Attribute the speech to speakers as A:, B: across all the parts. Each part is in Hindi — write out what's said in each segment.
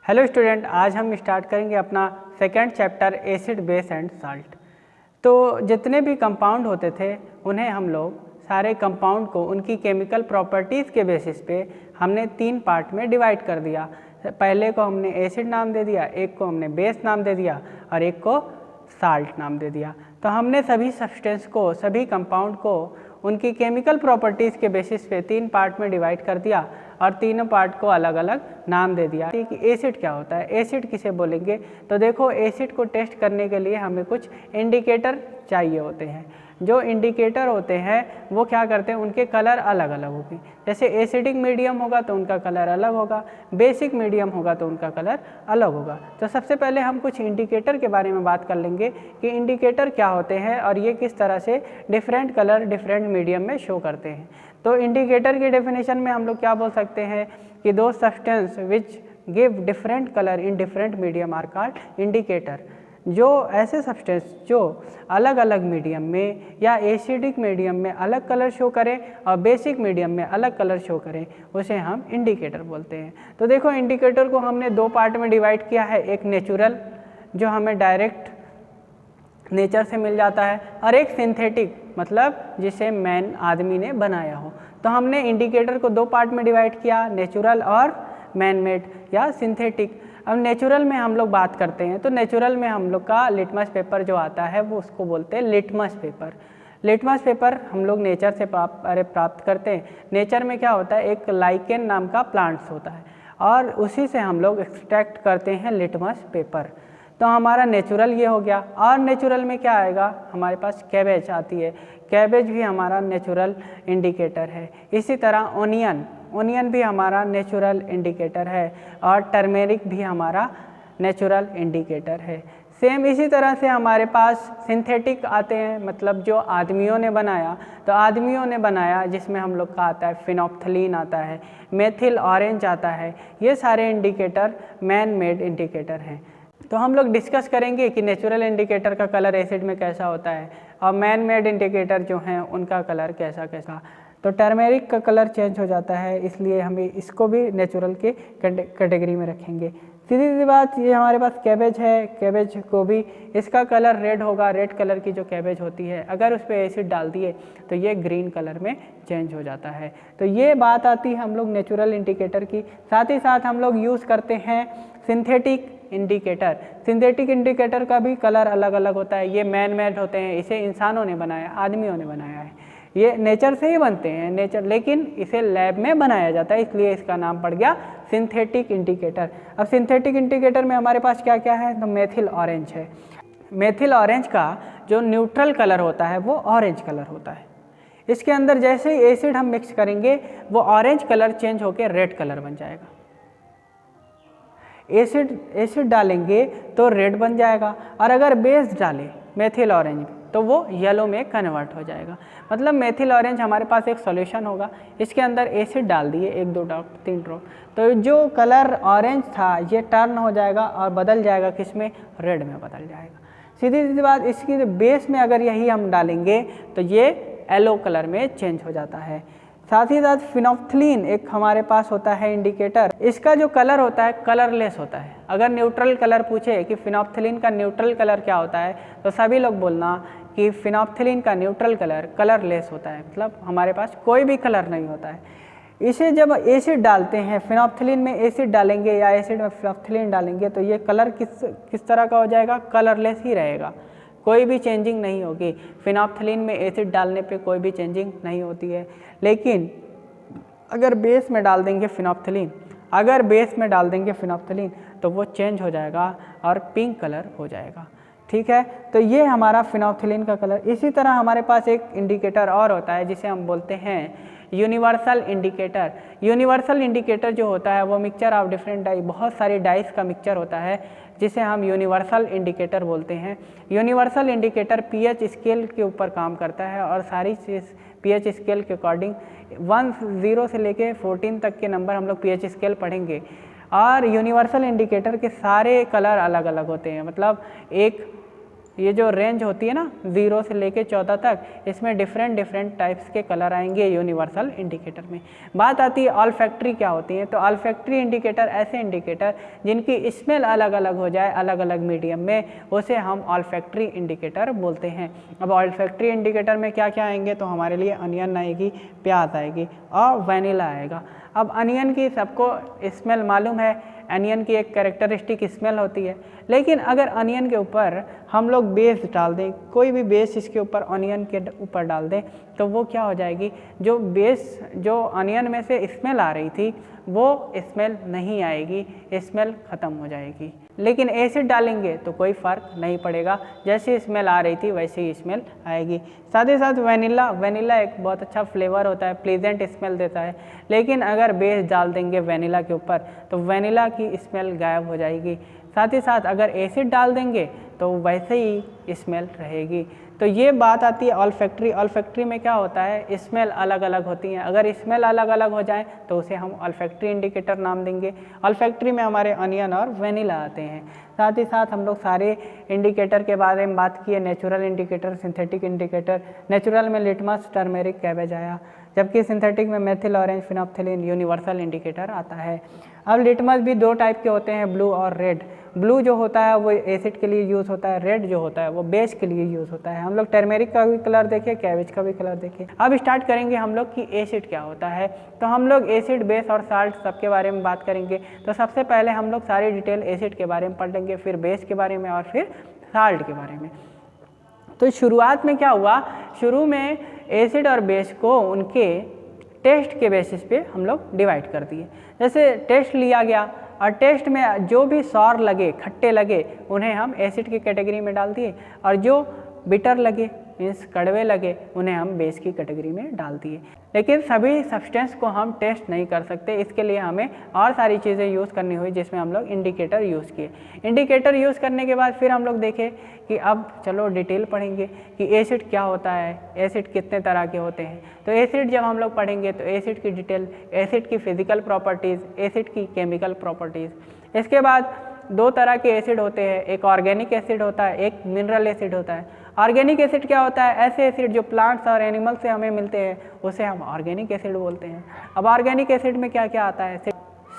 A: हेलो स्टूडेंट, आज हम स्टार्ट करेंगे अपना second chapter acid base and salt. तो जितने भी कंपाउंड होते थे उन्हें हम लोग सारे कंपाउंड को उनकी केमिकल प्रॉपर्टीज़ के बेसिस पे हमने 3 पार्ट में डिवाइड कर दिया। पहले को हमने एसिड नाम दे दिया, एक को हमने बेस नाम दे दिया और एक को साल्ट नाम दे दिया। तो हमने सभी सब्सटेंस को, सभी कंपाउंड को उनकी केमिकल प्रॉपर्टीज़ के बेसिस पे 3 पार्ट में डिवाइड कर दिया और तीनों पार्ट को अलग अलग नाम दे दिया कि एसिड क्या होता है, एसिड किसे बोलेंगे। तो देखो, एसिड को टेस्ट करने के लिए हमें कुछ इंडिकेटर चाहिए होते हैं। जो इंडिकेटर होते हैं वो क्या करते हैं, उनके कलर अलग अलग होंगे। जैसे एसिडिक मीडियम होगा तो उनका कलर अलग होगा, बेसिक मीडियम होगा तो उनका कलर अलग होगा। तो सबसे पहले हम कुछ इंडिकेटर के बारे में बात कर लेंगे कि इंडिकेटर क्या होते हैं और ये किस तरह से डिफरेंट कलर डिफरेंट मीडियम में शो करते हैं। तो इंडिकेटर की डेफिनेशन में हम लोग क्या बोल सकते हैं कि those substance which give different colour in different medium are called indicator. जो ऐसे सब्सटेंस जो अलग अलग मीडियम में या एसिडिक मीडियम में अलग कलर शो करें और बेसिक मीडियम में अलग कलर शो करें उसे हम इंडिकेटर बोलते हैं। तो देखो, इंडिकेटर को हमने 2 पार्ट में डिवाइड किया है, एक नेचुरल जो हमें डायरेक्ट नेचर से मिल जाता है और एक सिंथेटिक मतलब जिसे मैन आदमी ने बनाया हो। तो हमने इंडिकेटर को 2 पार्ट में डिवाइड किया, नेचुरल और मैन मेड या सिंथेटिक। अब नेचुरल में हम लोग बात करते हैं तो नेचुरल में हम लोग का लिटमस पेपर जो आता है वो उसको बोलते हैं लिटमस पेपर। लिटमस पेपर हम लोग नेचर से प्राप्त करते हैं। नेचर में क्या होता है, एक लाइकेन नाम का प्लांट्स होता है और उसी से हम लोग एक्सट्रैक्ट करते हैं लिटमस पेपर। तो हमारा नेचुरल ये हो गया। और नेचुरल में क्या आएगा, हमारे पास कैबेज आती है, कैबेज भी हमारा नेचुरल इंडिकेटर है। इसी तरह ओनियन भी हमारा नेचुरल इंडिकेटर है और टर्मेरिक भी हमारा नेचुरल इंडिकेटर है। सेम इसी तरह से हमारे पास सिंथेटिक आते हैं, मतलब जो आदमियों ने बनाया। तो आदमियों ने बनाया जिसमें हम लोग का आता है फिनोप्थलीन आता है, मेथिल ऑरेंज आता है। ये सारे इंडिकेटर मैन मेड इंडिकेटर हैं। तो हम लोग डिस्कस करेंगे कि नेचुरल इंडिकेटर का कलर एसिड में कैसा होता है और मैन मेड इंडिकेटर जो हैं उनका कलर कैसा कैसा। तो टर्मेरिक का कलर चेंज हो जाता है, इसलिए हमें इसको भी नेचुरल के कैटेगरी में रखेंगे। सीधी सी बात, ये हमारे पास कैबेज है, कैबेज को भी इसका कलर रेड होगा। रेड कलर की जो कैबेज होती है अगर उस पर एसिड डाल दिए तो ये ग्रीन कलर में चेंज हो जाता है। तो ये बात आती है हम लोग नेचुरल इंडिकेटर की। साथ ही साथ हम लोग यूज़ करते हैं सिंथेटिक इंडिकेटर। सिंथेटिक इंडिकेटर का भी कलर अलग अलग होता है। ये मैन मेड होते हैं, इसे इंसानों ने बनाया, आदमियों ने बनाया है। ये नेचर से ही बनते हैं नेचर, लेकिन इसे लैब में बनाया जाता है, इसलिए इसका नाम पड़ गया सिंथेटिक इंडिकेटर। अब सिंथेटिक इंडिकेटर में हमारे पास क्या क्या है, तो मेथिल ऑरेंज है। मेथिल ऑरेंज का जो न्यूट्रल कलर होता है वो ऑरेंज कलर होता है। इसके अंदर जैसे ही एसिड हम मिक्स करेंगे वो ऑरेंज कलर चेंज होकर रेड कलर बन जाएगा। एसिड डालेंगे तो रेड बन जाएगा और अगर बेस डालें मेथिल ऑरेंज तो वो येलो में कन्वर्ट हो जाएगा। मतलब मेथिल ऑरेंज हमारे पास एक सॉल्यूशन होगा, इसके अंदर एसिड डाल दिए 1-2 ड्रॉप 3 ड्रॉप, तो जो कलर ऑरेंज था ये टर्न हो जाएगा और बदल जाएगा किस में, रेड में बदल जाएगा। सीधी सीधी बात, इसकी बेस में अगर यही हम डालेंगे तो ये येलो कलर में चेंज हो जाता है। साथ ही साथ फिनोप्थलीन एक हमारे पास होता है इंडिकेटर। इसका जो कलर होता है कलरलेस होता है। अगर न्यूट्रल कलर पूछे कि फिनोप्थलीन का न्यूट्रल कलर क्या होता है तो सभी लोग बोलना कि फिनोप्थलीन का न्यूट्रल कलर कलरलेस होता है, मतलब हमारे पास कोई भी कलर नहीं होता है। इसे जब एसिड डालते हैं, फिनोप्थलीन में एसिड डालेंगे या एसिड में फिनोप्थलीन डालेंगे तो ये कलर किस तरह का हो जाएगा, कलरलेस ही रहेगा, कोई भी चेंजिंग नहीं होगी। फिनोप्थलीन में एसिड डालने पे कोई भी चेंजिंग नहीं होती है। लेकिन अगर बेस में डाल देंगे फिनोप्थलीन तो वो चेंज हो जाएगा और पिंक कलर हो जाएगा। ठीक है, तो ये हमारा फिनोप्थलीन का कलर। इसी तरह हमारे पास एक इंडिकेटर और होता है जिसे हम बोलते हैं यूनिवर्सल इंडिकेटर। यूनिवर्सल इंडिकेटर जो होता है वो मिक्सचर ऑफ डिफरेंट डाई, बहुत सारी डाइस का मिक्सचर होता है जिसे हम यूनिवर्सल इंडिकेटर बोलते हैं। यूनिवर्सल इंडिकेटर पीएच स्केल के ऊपर काम करता है और सारी चीज़ पीएच स्केल के अकॉर्डिंग 10 से लेके 14 तक के नंबर हम लोग पीएच स्केल पढ़ेंगे। और यूनिवर्सल इंडिकेटर के सारे कलर अलग अलग होते हैं, मतलब एक ये जो रेंज होती है ना 0 से लेके 14 तक, इसमें डिफरेंट टाइप्स के कलर आएंगे यूनिवर्सल इंडिकेटर में। बात आती है ऑल्फैक्टरी क्या होती है, तो ऑल्फैक्टरी इंडिकेटर ऐसे इंडिकेटर जिनकी स्मेल अलग अलग हो जाए अलग अलग मीडियम में, उसे हम ऑल्फैक्टरी इंडिकेटर बोलते हैं। अब ऑल्फैक्टरी इंडिकेटर में क्या क्या आएंगे, तो हमारे लिए अनियन आएगी, प्याज आएगी और वैनिला आएगा। अब अनियन की सबको स्मेल मालूम है, अनियन की एक कैरेक्टरिस्टिक स्मेल होती है, लेकिन अगर अनियन के ऊपर हम लोग बेस डाल दें, कोई भी बेस इसके ऊपर अनियन के ऊपर डाल दें, तो वो क्या हो जाएगी, जो बेस जो अनियन में से स्मेल आ रही थी वो स्मेल नहीं आएगी, स्मेल ख़त्म हो जाएगी। लेकिन एसिड डालेंगे तो कोई फ़र्क नहीं पड़ेगा, जैसी स्मेल आ रही थी वैसे ही स्मेल आएगी। साथ ही साथ वैनिला एक बहुत अच्छा फ्लेवर होता है, प्लीजेंट स्मेल देता है, लेकिन अगर बेस डाल देंगे वैनिला के ऊपर तो वैनिला की स्मेल गायब हो जाएगी। साथ ही साथ अगर एसिड डाल देंगे तो वैसे ही स्मेल रहेगी। तो ये बात आती है ऑल्फैक्टरी। ऑल्फैक्टरी में क्या होता है, स्मेल अलग अलग होती हैं, अगर स्मेल अलग अलग हो जाए तो उसे हम ऑल्फैक्टरी इंडिकेटर नाम देंगे। ऑल्फैक्टरी में हमारे अनियन और वैनिला आते हैं। साथ ही साथ हम लोग सारे इंडिकेटर के बारे में बात किए, natural indicator, synthetic indicator. Natural में लिटमस, टर्मेरिक, कैबेज आया, जबकि सिंथेटिक में methyl, orange, phenolphthalein, universal indicator आता है। अब लिटमस भी दो टाइप के होते हैं, ब्लू और रेड। ब्लू जो होता है वो एसिड के लिए यूज़ होता है, रेड जो होता है वो बेस के लिए यूज़ होता है। हम लोग टर्मेरिक का भी कलर देखे, कैबेज का भी कलर देखे। अब स्टार्ट करेंगे हम लोग कि एसिड क्या होता है। तो हम लोग एसिड, बेस और साल्ट सबके बारे में बात करेंगे। तो सबसे पहले हम लोग सारी डिटेल एसिड के बारे में पढ़ लेंगे, फिर बेस के बारे में और फिर साल्ट के बारे में। तो शुरुआत में क्या हुआ, शुरू में एसिड और बेस को उनके टेस्ट के बेसिस पे हम लोग डिवाइड कर दिए। जैसे टेस्ट लिया गया और टेस्ट में जो भी सॉर लगे, खट्टे लगे, उन्हें हम एसिड की कैटेगरी में डाल दिए, और जो बिटर लगे मीन्स कड़वे लगे उन्हें हम बेस की कैटेगरी में डाल दिए। लेकिन सभी सब्सटेंस को हम टेस्ट नहीं कर सकते, इसके लिए हमें और सारी चीज़ें यूज़ करनी हुई, जिसमें हम लोग इंडिकेटर यूज़ किए। इंडिकेटर यूज़ करने के बाद फिर हम लोग देखें कि अब चलो डिटेल पढ़ेंगे कि एसिड क्या होता है, एसिड कितने तरह के होते हैं। तो एसिड जब हम लोग पढ़ेंगे तो एसिड की डिटेल, एसिड की फिजिकल प्रॉपर्टीज़, एसिड की केमिकल प्रॉपर्टीज़। इसके बाद दो तरह के एसिड होते हैं, एक ऑर्गेनिक एसिड होता है, एक मिनरल एसिड होता है। ऑर्गेनिक एसिड क्या होता है, ऐसे एसिड जो प्लांट्स और एनिमल से हमें मिलते हैं उसे हम ऑर्गेनिक एसिड बोलते हैं। अब ऑर्गेनिक एसिड में क्या क्या आता है,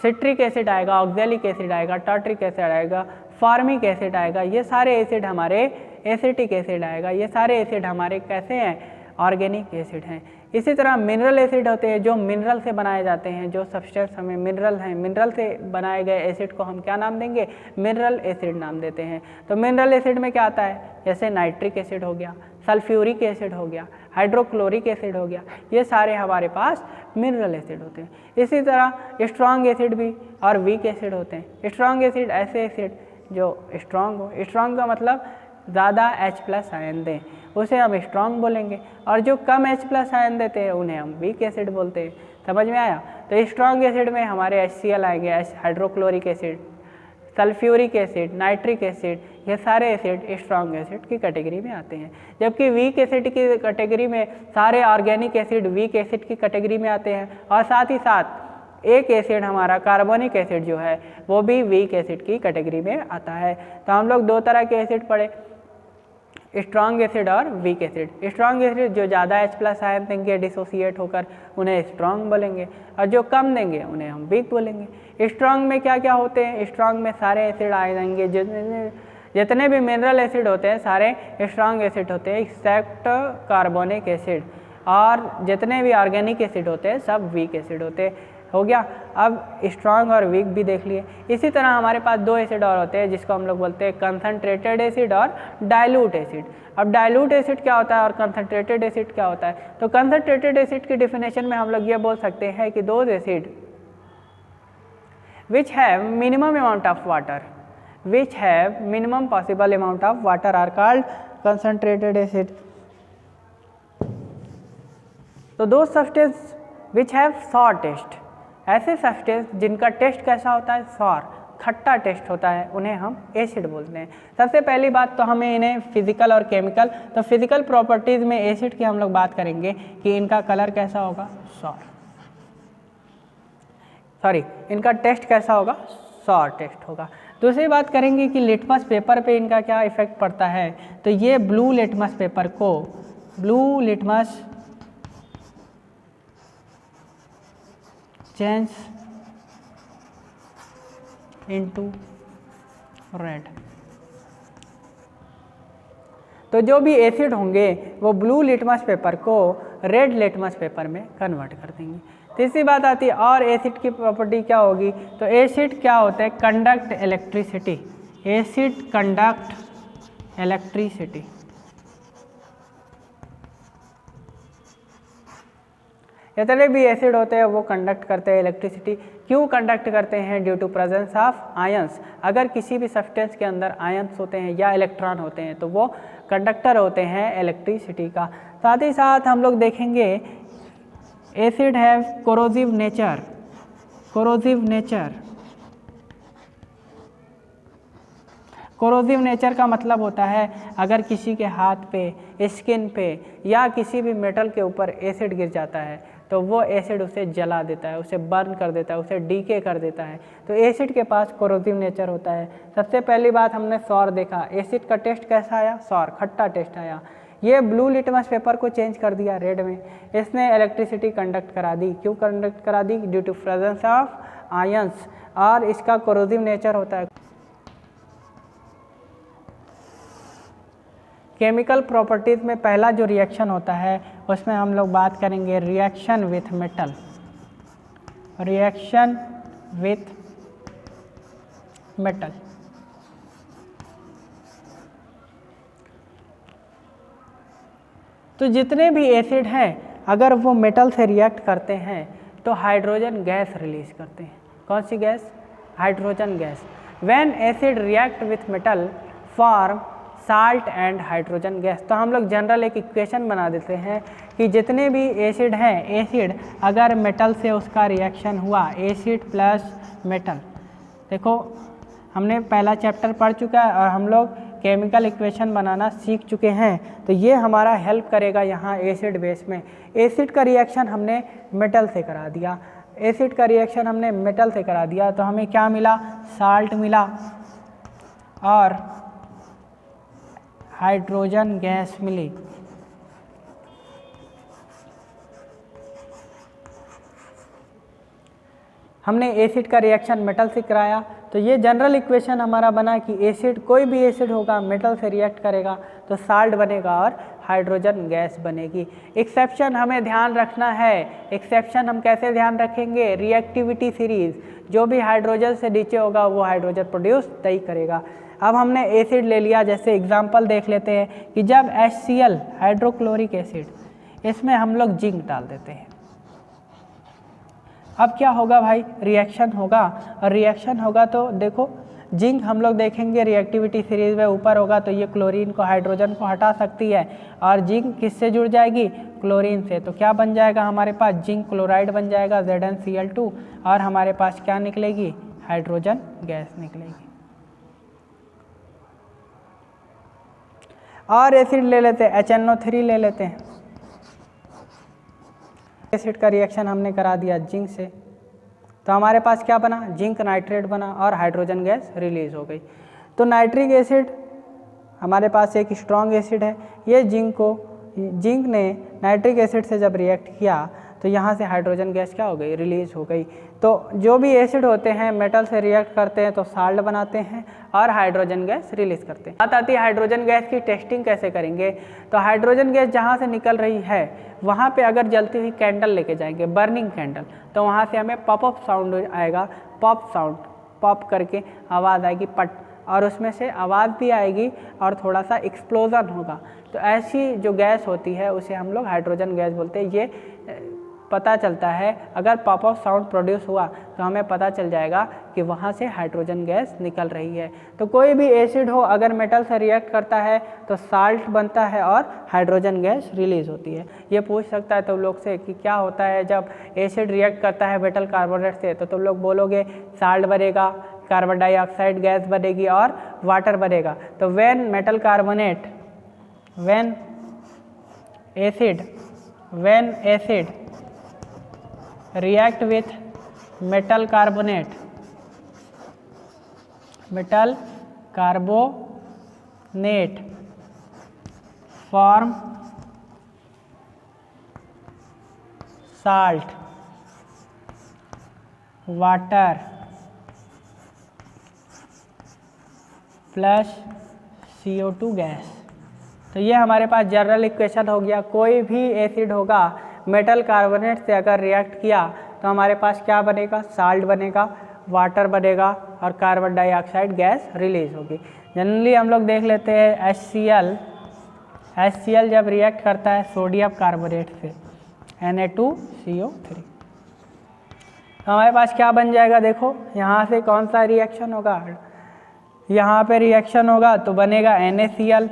A: सिट्रिक एसिड आएगा, ऑक्जेलिक एसिड आएगा, टार्ट्रिक एसिड आएगा, फॉर्मिक एसिड आएगा, ये सारे एसिड हमारे एसिटिक एसिड आएगा, ये सारे एसिड हमारे कैसे हैं, ऑर्गेनिक एसिड हैं। इसी तरह मिनरल एसिड होते हैं जो मिनरल से बनाए जाते हैं, जो सब्सटेंस हमें मिनरल हैं, मिनरल से बनाए गए एसिड को हम क्या नाम देंगे, मिनरल एसिड नाम देते हैं। तो मिनरल एसिड में क्या आता है, जैसे नाइट्रिक एसिड हो गया, सल्फ्यूरिक एसिड हो गया, हाइड्रोक्लोरिक एसिड हो गया, ये सारे हमारे पास मिनरल एसिड होते हैं। इसी तरह स्ट्रॉन्ग एसिड भी और वीक एसिड होते हैं। स्ट्रॉन्ग एसिड ऐसे एसिड जो स्ट्रॉन्ग हो, स्ट्रॉन्ग का मतलब ज़्यादा H+ आयन दें, उसे हम स्ट्रॉन्ग बोलेंगे, और जो कम H+ आयन देते हैं उन्हें हम वीक एसिड बोलते हैं। समझ में आया। तो स्ट्रॉन्ग एसिड में हमारे HCl आएंगे, hydrochloric acid, sulphuric acid, nitric acid, ये सारे एसिड स्ट्रॉन्ग एसिड की कैटेगरी में आते हैं। जबकि वीक एसिड की कैटेगरी में सारे ऑर्गेनिक एसिड वीक एसिड की कैटेगरी में आते हैं, और साथ ही साथ एक एसिड हमारा कार्बोनिक एसिड जो है वो भी वीक एसिड की कैटेगरी में आता है। तो हम लोग दो तरह के एसिड पढ़े, स्ट्रॉन्ग एसिड और वीक एसिड। स्ट्रॉन्ग एसिड जो ज़्यादा H+ आयन देंगे डिसोसिएट होकर उन्हें स्ट्रॉन्ग बोलेंगे, और जो कम देंगे उन्हें हम वीक बोलेंगे। स्ट्रॉन्ग में क्या क्या होते हैं, स्ट्रॉन्ग में सारे एसिड आ जाएंगे, जितने भी मिनरल एसिड होते हैं सारे स्ट्रॉन्ग एसिड होते हैं एक्सेप्ट कार्बोनिक एसिड, और जितने भी ऑर्गेनिक एसिड होते हैं सब वीक एसिड होते हैं। हो गया। अब स्ट्रॉन्ग और वीक भी देख लिए। इसी तरह हमारे पास दो एसिड और होते हैं जिसको हम लोग बोलते हैं कंसनट्रेटेड एसिड और डाइल्यूट एसिड। अब डाइल्यूट एसिड क्या होता है और कंसनट्रेटेड एसिड क्या होता है, तो कंसनट्रेटेड एसिड की डेफिनेशन में हम लोग ये बोल सकते हैं कि those acid which have minimum amount of water, which have minimum possible amount of water are called concentrated acid. तो those substance which have sour taste, ऐसे सब्सटेंस जिनका टेस्ट कैसा होता है, सॉर, खट्टा टेस्ट होता है, उन्हें हम एसिड बोलते हैं। सबसे पहली बात तो हमें इन्हें फिजिकल और केमिकल, तो फिजिकल प्रॉपर्टीज़ में एसिड की हम लोग बात करेंगे कि इनका कलर कैसा होगा, सॉर, सॉरी इनका टेस्ट कैसा होगा, सॉर टेस्ट होगा। दूसरी बात करेंगे कि लिटमस पेपर पे इनका क्या इफेक्ट पड़ता है, तो ये ब्लू लिटमस पेपर को blue litmus change into red. तो जो भी एसिड होंगे वो ब्लू लिटमस पेपर को रेड लिटमस पेपर में कन्वर्ट कर देंगे। तीसरी बात आती है और एसिड की प्रॉपर्टी क्या होगी, तो एसिड क्या होता है, conduct electricity. Acid conduct electricity. जितने भी एसिड होते हैं वो कंडक्ट करते हैं इलेक्ट्रिसिटी। क्यों कंडक्ट करते हैं, due to presence of ions. अगर किसी भी सब्सटेंस के अंदर आयंस होते हैं या इलेक्ट्रॉन होते हैं तो वो कंडक्टर होते हैं इलेक्ट्रिसिटी का। साथ ही साथ हम लोग देखेंगे acid have corrosive nature. Corrosive nature, corrosive nature का मतलब होता है अगर किसी के हाथ पे, स्किन पे या किसी भी मेटल के ऊपर एसिड गिर जाता है तो वो एसिड उसे जला देता है, उसे बर्न कर देता है, उसे डीके कर देता है। तो एसिड के पास कोरोसिव नेचर होता है। सबसे पहली बात हमने सॉर देखा, एसिड का टेस्ट कैसा आया, सॉर, खट्टा टेस्ट आया। ये ब्लू लिटमस पेपर को चेंज कर दिया रेड में, इसने इलेक्ट्रिसिटी कंडक्ट करा दी। क्यों कंडक्ट करा दी, due to presence of ions, और इसका कोरोसिव नेचर होता है। केमिकल प्रॉपर्टीज़ में पहला जो रिएक्शन होता है उसमें हम लोग बात करेंगे reaction with metal. Reaction with metal. तो जितने भी एसिड हैं अगर वो मेटल से रिएक्ट करते हैं तो हाइड्रोजन गैस रिलीज करते हैं। कौन सी gas, hydrogen gas. When acid react with metal form salt and hydrogen gas. तो हम लोग जनरल एक इक्वेशन बना देते हैं कि जितने भी एसिड हैं, एसिड अगर मेटल से उसका रिएक्शन हुआ, एसिड प्लस मेटल। देखो हमने पहला चैप्टर पढ़ चुका है और हम लोग केमिकल इक्वेशन बनाना सीख चुके हैं, तो ये हमारा हेल्प करेगा यहाँ एसिड बेस में। एसिड का रिएक्शन हमने मेटल से करा दिया, एसिड का रिएक्शन हमने मेटल से करा दिया तो हमें क्या मिला, साल्ट मिला और हाइड्रोजन गैस मिली। हमने एसिड का रिएक्शन मेटल से कराया तो ये जनरल इक्वेशन हमारा बना कि एसिड, कोई भी एसिड होगा मेटल से रिएक्ट करेगा तो साल्ट बनेगा और हाइड्रोजन गैस बनेगी। एक्सेप्शन हमें ध्यान रखना है। एक्सेप्शन हम कैसे ध्यान रखेंगे, रिएक्टिविटी सीरीज, जो भी हाइड्रोजन से नीचे होगा वो हाइड्रोजन प्रोड्यूस नहीं करेगा। अब हमने एसिड ले लिया, जैसे एग्जांपल देख लेते हैं कि जब HCl हाइड्रोक्लोरिक एसिड, इसमें हम लोग जिंक डाल देते हैं, अब क्या होगा भाई, रिएक्शन होगा। और रिएक्शन होगा तो देखो जिंक हम लोग देखेंगे रिएक्टिविटी सीरीज में ऊपर होगा तो ये क्लोरीन को, हाइड्रोजन को हटा सकती है और जिंक किससे जुड़ जाएगी, क्लोरीन से। तो क्या बन जाएगा हमारे पास, जिंक क्लोराइड बन जाएगा ZnCl2 और हमारे पास क्या निकलेगी, हाइड्रोजन गैस निकलेगी। और एसिड ले लेते हैं, HNO3 ले लेते हैं। एसिड का रिएक्शन हमने करा दिया जिंक से तो हमारे पास क्या बना, जिंक नाइट्रेट बना और हाइड्रोजन गैस रिलीज हो गई। तो नाइट्रिक एसिड हमारे पास एक स्ट्रॉन्ग एसिड है, ये जिंक ने नाइट्रिक एसिड से जब रिएक्ट किया तो यहाँ से हाइड्रोजन गैस क्या हो गई, रिलीज हो गई। तो जो भी एसिड होते हैं मेटल से रिएक्ट करते हैं तो साल्ट बनाते हैं और हाइड्रोजन गैस रिलीज करते हैं। बात आती है हाइड्रोजन गैस की टेस्टिंग कैसे करेंगे, तो हाइड्रोजन गैस जहाँ से निकल रही है वहाँ पे अगर जलती हुई कैंडल लेके जाएंगे, बर्निंग कैंडल, तो वहाँ से हमें पॉप अप साउंड आएगा, पॉप साउंड, पॉप करके आवाज़ आएगी पट, और उसमें से आवाज़ भी आएगी और थोड़ा सा एक्सप्लोजन होगा। तो ऐसी जो गैस होती है उसे हम लोग हाइड्रोजन गैस बोलते हैं। ये पता चलता है अगर पॉप अप साउंड प्रोड्यूस हुआ तो हमें पता चल जाएगा कि वहाँ से हाइड्रोजन गैस निकल रही है। तो कोई भी एसिड हो अगर मेटल से रिएक्ट करता है तो साल्ट बनता है और हाइड्रोजन गैस रिलीज होती है। ये पूछ सकता है तुम लोग से कि क्या होता है जब एसिड रिएक्ट करता है मेटल कार्बोनेट से, तो तुम लोग बोलोगे साल्ट बनेगा, कार्बन डाइऑक्साइड गैस बनेगी और वाटर बनेगा। तो when metal carbonate, when acid react with metal carbonate, metal carbonate form salt water plus CO2 gas. तो ये हमारे पास जनरल इक्वेशन हो गया। कोई भी एसिड होगा मेटल कार्बोनेट से अगर रिएक्ट किया तो हमारे पास क्या बनेगा, साल्ट बनेगा, वाटर बनेगा और कार्बन डाइऑक्साइड गैस रिलीज होगी। जनरली हम लोग देख लेते हैं HCl जब रिएक्ट करता है सोडियम कार्बोनेट से Na2CO3 तो हमारे पास क्या बन जाएगा, देखो यहाँ से कौन सा रिएक्शन होगा, यहाँ पे रिएक्शन होगा तो बनेगा NaCl,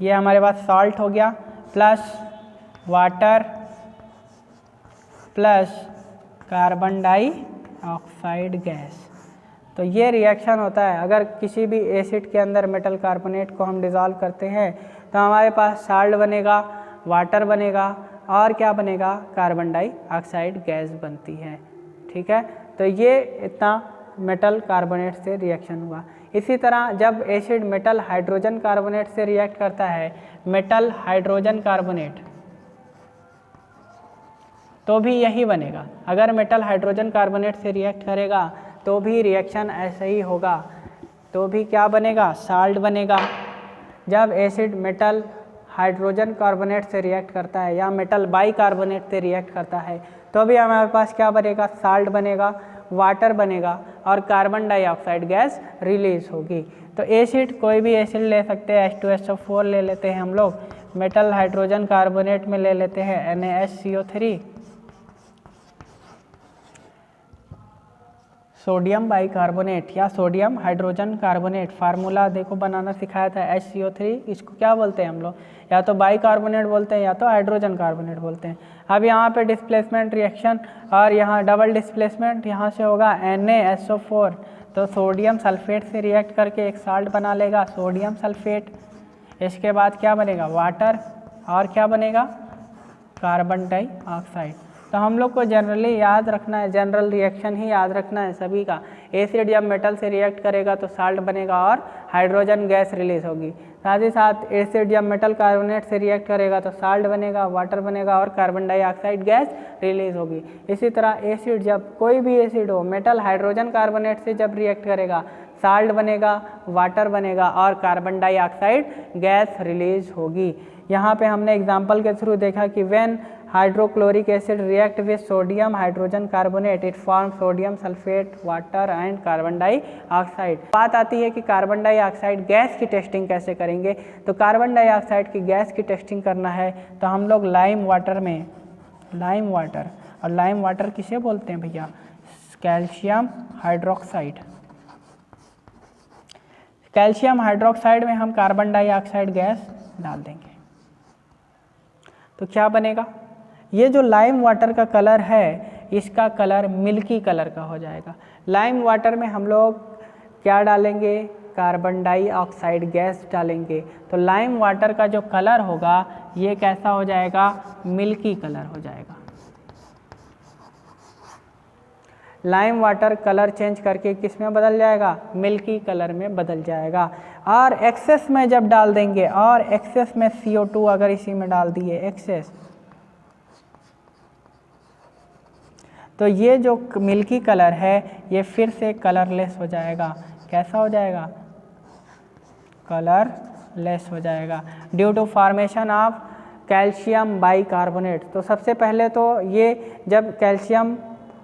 A: ये हमारे पास सॉल्ट हो गया, plus water plus carbon dioxide gas. तो ये रिएक्शन होता है। अगर किसी भी एसिड के अंदर मेटल कार्बोनेट को हम डिज़ोल्व करते हैं तो हमारे पास साल्ट बनेगा, वाटर बनेगा और क्या बनेगा, कार्बन डाइऑक्साइड गैस बनती है। ठीक है, तो ये इतना मेटल कार्बोनेट से रिएक्शन हुआ। इसी तरह जब एसिड मेटल हाइड्रोजन कार्बोनेट से रिएक्ट करता है, मेटल हाइड्रोजन कार्बोनेट, तो भी यही बनेगा। अगर मेटल हाइड्रोजन कार्बोनेट से रिएक्ट करेगा तो भी रिएक्शन ऐसे ही होगा, तो भी क्या बनेगा, साल्ट बनेगा। जब एसिड मेटल हाइड्रोजन कार्बोनेट से रिएक्ट करता है या मेटल बाइकार्बोनेट से रिएक्ट करता है तो भी हमारे पास क्या बनेगा, साल्ट बनेगा, वाटर बनेगा और कार्बन डाइऑक्साइड गैस रिलीज होगी। तो एसिड कोई भी एसिड ले सकते हैं, H2SO4 ले लेते हैं हम लोग, मेटल हाइड्रोजन कार्बोनेट में ले लेते हैं NaHCO3, सोडियम बाइकार्बोनेट या सोडियम हाइड्रोजन कार्बोनेट, फार्मूला देखो बनाना सिखाया था HCO3, इसको क्या बोलते हैं हम लोग, या तो बाइकार्बोनेट बोलते हैं या तो हाइड्रोजन कार्बोनेट बोलते हैं। अब यहाँ पे डिस्प्लेसमेंट रिएक्शन और यहाँ डबल डिस्प्लेसमेंट, यहाँ से होगा NaSO4, तो सोडियम सल्फेट से रिएक्ट करके एक साल्ट बना लेगा, सोडियम सल्फेट। इसके बाद क्या बनेगा, वाटर और क्या बनेगा, कार्बन डाइऑक्साइड। तो हम लोग को जनरली याद रखना है, जनरल रिएक्शन ही याद रखना है सभी का। एसिड जब मेटल से रिएक्ट करेगा तो साल्ट बनेगा और हाइड्रोजन गैस रिलीज होगी। साथ ही साथ एसिड जब मेटल कार्बोनेट से रिएक्ट करेगा तो साल्ट बनेगा, वाटर बनेगा और कार्बन डाइऑक्साइड गैस रिलीज होगी। इसी तरह एसिड, जब कोई भी एसिड हो मेटल हाइड्रोजन कार्बोनेट से जब रिएक्ट करेगा, साल्ट बनेगा, वाटर बनेगा और कार्बन डाइऑक्साइड गैस रिलीज होगी। यहाँ पे हमने एग्जाम्पल के थ्रू देखा कि when hydrochloric acid react with sodium hydrogen carbonate it form sodium sulphate, water and carbon dioxide. बात आती है कि कार्बन डाइऑक्साइड गैस की टेस्टिंग कैसे करेंगे। तो कार्बन डाइऑक्साइड की गैस की टेस्टिंग करना है तो हम लोग लाइम वाटर में, लाइम वाटर, और लाइम वाटर किसे बोलते हैं भैया, कैल्शियम हाइड्रोक्साइड। कैल्शियम हाइड्रोक्साइड में हम कार्बन डाइऑक्साइड गैस डाल देंगे तो क्या बनेगा, ये जो लाइम वाटर का कलर है इसका कलर मिल्की कलर का हो जाएगा। लाइम वाटर में हम लोग क्या डालेंगे, कार्बन डाइऑक्साइड गैस डालेंगे तो लाइम वाटर का जो कलर होगा ये कैसा हो जाएगा, मिल्की कलर हो जाएगा। लाइम वाटर कलर चेंज करके किस में बदल जाएगा, मिल्की कलर में बदल जाएगा। और एक्सेस में जब डाल देंगे, और एक्सेस में CO2 अगर इसी में डाल दिए एक्सेस, तो ये जो मिल्की कलर है ये फिर से कलरलेस हो जाएगा। कैसा हो जाएगा, कलरलेस हो जाएगा due to formation of calcium bicarbonate. तो सबसे पहले तो ये जब कैल्शियम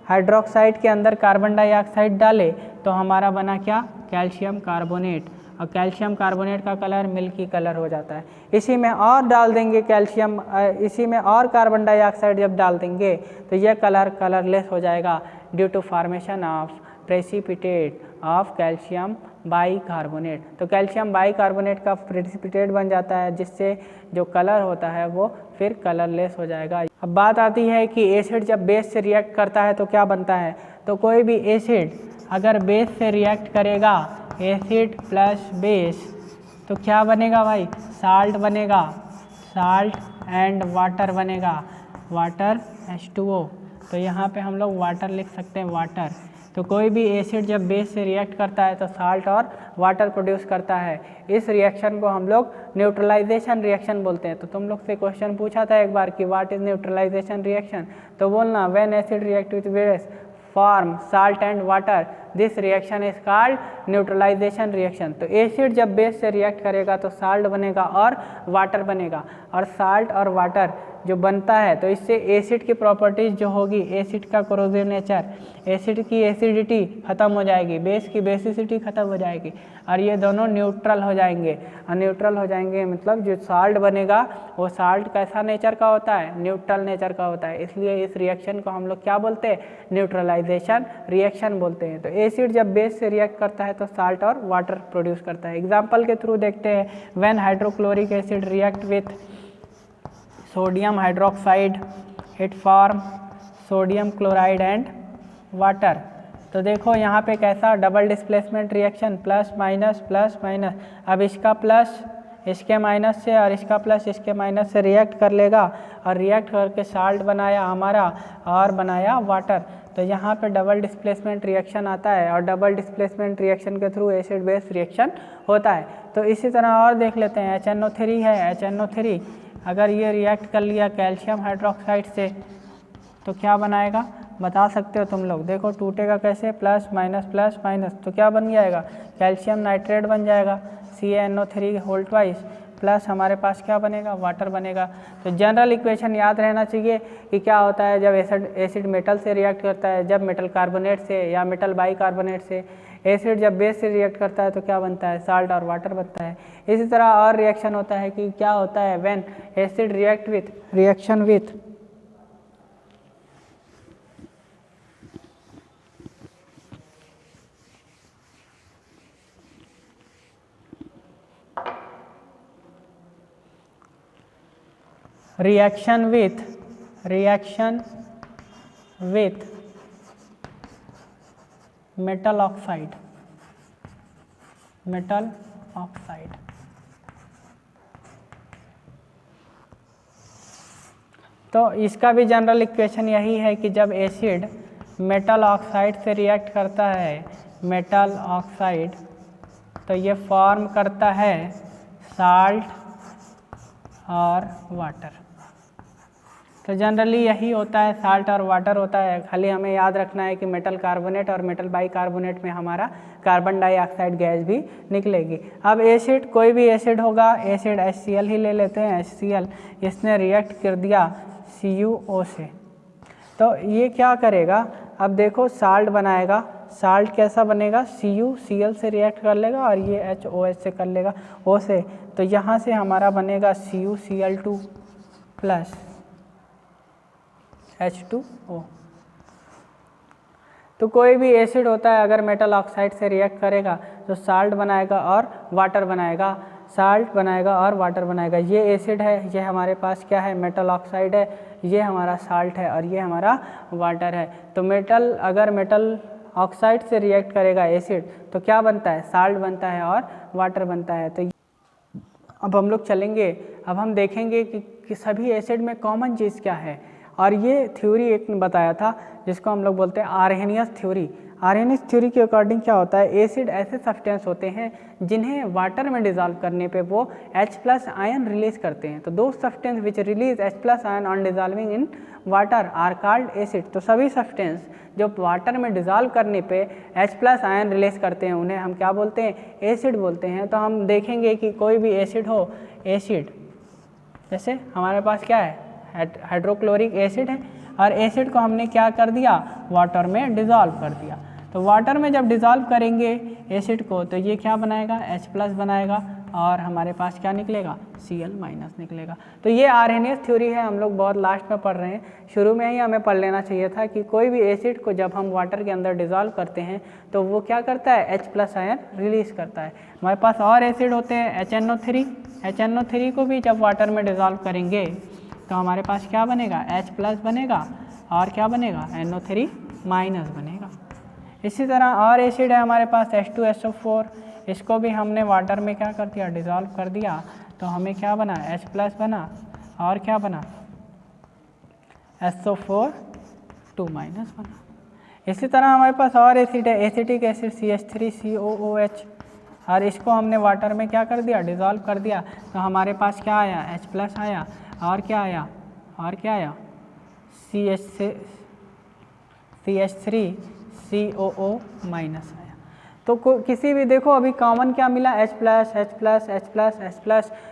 A: हाइड्रोक्साइड के अंदर कार्बन डाइऑक्साइड डाले तो हमारा बना क्या, कैल्शियम कार्बोनेट, और कैल्शियम कार्बोनेट का कलर मिल्की कलर हो जाता है। इसी में और डाल देंगे कैल्शियम, इसी में और कार्बन डाइऑक्साइड जब डाल देंगे तो यह कलर कलरलेस हो जाएगा due to formation of precipitate of calcium bicarbonate. तो कैल्शियम बाइकार्बोनेट का प्रेसिपिटेट बन जाता है जिससे जो कलर होता है वो फिर कलरलेस हो जाएगा। अब बात आती है कि एसिड जब बेस से रिएक्ट करता है तो क्या बनता है। तो कोई भी एसिड अगर बेस से रिएक्ट करेगा, एसिड प्लस बेस, तो क्या बनेगा भाई, साल्ट बनेगा, साल्ट एंड वाटर बनेगा, वाटर H2O। तो यहाँ पे हम लोग वाटर लिख सकते हैं, वाटर। तो कोई भी एसिड जब बेस से रिएक्ट करता है तो साल्ट और वाटर प्रोड्यूस करता है। इस रिएक्शन को हम लोग न्यूट्रलाइजेशन रिएक्शन बोलते हैं। तो तुम लोग से क्वेश्चन पूछा था एक बार कि व्हाट इज न्यूट्रलाइजेशन रिएक्शन, तो बोलना when acid react with base form salt and water this reaction is called neutralisation reaction. तो एसिड जब बेस से रिएक्ट करेगा तो साल्ट बनेगा और वाटर बनेगा, और साल्ट और वाटर जो बनता है तो इससे एसिड की प्रॉपर्टीज़ जो होगी, एसिड का कोरोसिव नेचर, एसिड की एसिडिटी ख़त्म हो जाएगी, बेस की बेसिसिटी ख़त्म हो जाएगी, और ये दोनों न्यूट्रल हो जाएंगे। और न्यूट्रल हो जाएंगे मतलब जो साल्ट बनेगा वो साल्ट कैसा नेचर का होता है, न्यूट्रल नेचर का होता है। इसलिए इस रिएक्शन को हम लोग क्या बोलते हैं, न्यूट्रलाइजेशन रिएक्शन बोलते हैं। तो एसिड जब बेस से रिएक्ट करता है तो साल्ट और वाटर प्रोड्यूस करता है। एग्जाम्पल के थ्रू देखते हैं, when hydrochloric acid react with sodium hydroxide it form sodium chloride and water. तो देखो यहाँ पे कैसा double displacement reaction, plus minus. अब इसका प्लस इसके माइनस से और इसका प्लस इसके माइनस से रिएक्ट कर लेगा, और रिएक्ट करके साल्ट बनाया हमारा और बनाया वाटर। तो यहाँ पे डबल डिस्प्लेसमेंट रिएक्शन आता है, और डबल डिस्प्लेसमेंट रिएक्शन के थ्रू एसिड बेस रिएक्शन होता है। तो इसी तरह और देख लेते हैं, HNO3 है, HNO3 अगर ये रिएक्ट कर लिया कैल्शियम हाइड्रोक्साइड से तो क्या बनाएगा, बता सकते हो तुम लोग। देखो टूटेगा कैसे, प्लस माइनस, तो क्या बन जाएगा, कैल्शियम नाइट्रेट बन जाएगा, CaNO3 होल ट्वाइस, प्लस हमारे पास क्या बनेगा, वाटर बनेगा। तो जनरल इक्वेशन याद रहना चाहिए कि क्या होता है जब एसिड मेटल से रिएक्ट करता है, जब मेटल कार्बोनेट से या मेटल बाइकार्बोनेट से। एसिड जब बेस से रिएक्ट करता है तो क्या बनता है, साल्ट और वाटर बनता है। इसी तरह और रिएक्शन होता है कि क्या होता है, when acid react with reaction with reaction with metal oxide, तो इसका भी जनरल इक्वेशन यही है कि जब एसिड मेटल ऑक्साइड से रिएक्ट करता है, मेटल ऑक्साइड, तो ये फॉर्म करता है साल्ट और वाटर। तो जनरली यही होता है, साल्ट और वाटर होता है। खाली हमें याद रखना है कि मेटल कार्बोनेट और मेटल बाइकार्बोनेट में हमारा कार्बन डाइऑक्साइड गैस भी निकलेगी। अब एसिड, कोई भी एसिड होगा, एसिड HCl ही ले लेते हैं, HCl, इसने रिएक्ट कर दिया CuO से, तो ये क्या करेगा, अब देखो साल्ट बनाएगा। साल्ट कैसा बनेगा, CuCl से रिएक्ट कर लेगा और ये HOH से कर लेगा, O से, तो यहाँ से हमारा बनेगा CuCl2 प्लस H2O। तो कोई भी एसिड होता है अगर मेटल ऑक्साइड से रिएक्ट करेगा तो साल्ट बनाएगा और वाटर बनाएगा, साल्ट बनाएगा और वाटर बनाएगा। ये एसिड है, ये हमारे पास क्या है, मेटल ऑक्साइड है, ये हमारा साल्ट है और ये हमारा वाटर है। तो अगर मेटल ऑक्साइड से रिएक्ट करेगा एसिड तो क्या बनता है, साल्ट बनता है और वाटर बनता है। तो अब हम लोग चलेंगे, अब हम देखेंगे कि सभी एसिड में कॉमन चीज़ क्या है। और ये थ्योरी एक बताया था जिसको हम लोग बोलते हैं आर्हेनियस थ्योरी। आर्हेनियस थ्योरी के अकॉर्डिंग क्या होता है, एसिड ऐसे सब्सटेंस होते हैं जिन्हें वाटर में डिजॉल्व करने पे वो H+ आयन रिलीज करते हैं। तो those substance which release H+ ion on dissolving in water are called acid. तो सभी सब्सटेंस जो वाटर में डिजॉल्व करने पे H+ आयन रिलीज करते हैं उन्हें हम क्या बोलते हैं, एसिड बोलते हैं। तो हम देखेंगे कि कोई भी एसिड हो, एसिड जैसे हमारे पास क्या है, हाइड्रोक्लोरिक एसिड है, और एसिड को हमने क्या कर दिया, वाटर में डिज़ोल्व कर दिया। तो वाटर में जब डिज़ोल्व करेंगे एसिड को तो ये क्या बनाएगा, H+ बनाएगा और हमारे पास क्या निकलेगा, Cl- निकलेगा। तो ये आर्हेनियस थ्योरी है, हम लोग बहुत लास्ट में पढ़ रहे हैं, शुरू में ही हमें पढ़ लेना चाहिए था कि कोई भी एसिड को जब हम वाटर के अंदर डिज़ोल्व करते हैं तो वो क्या करता है, H+ आयन रिलीज़ करता है। हमारे पास और एसिड होते हैं HNO3 को भी जब वाटर में डिज़ोल्व करेंगे तो हमारे पास क्या बनेगा, H+ बनेगा और क्या बनेगा, NO3- बनेगा। इसी तरह और एसिड है हमारे पास H2SO4, इसको भी हमने वाटर में क्या कर दिया, डिज़ोल्व कर दिया, तो हमें क्या बना, H+ बना और क्या बना, SO4 2- बना। इसी तरह हमारे पास और एसिड है, एसिटिक एसिड CH3COOH, और इसको हमने वाटर में क्या कर दिया, डिज़ोल्व कर दिया, तो हमारे पास क्या आया, H+ आया, और क्या आया, CH3COO- आया। तो किसी भी, देखो अभी कॉमन क्या मिला, H+,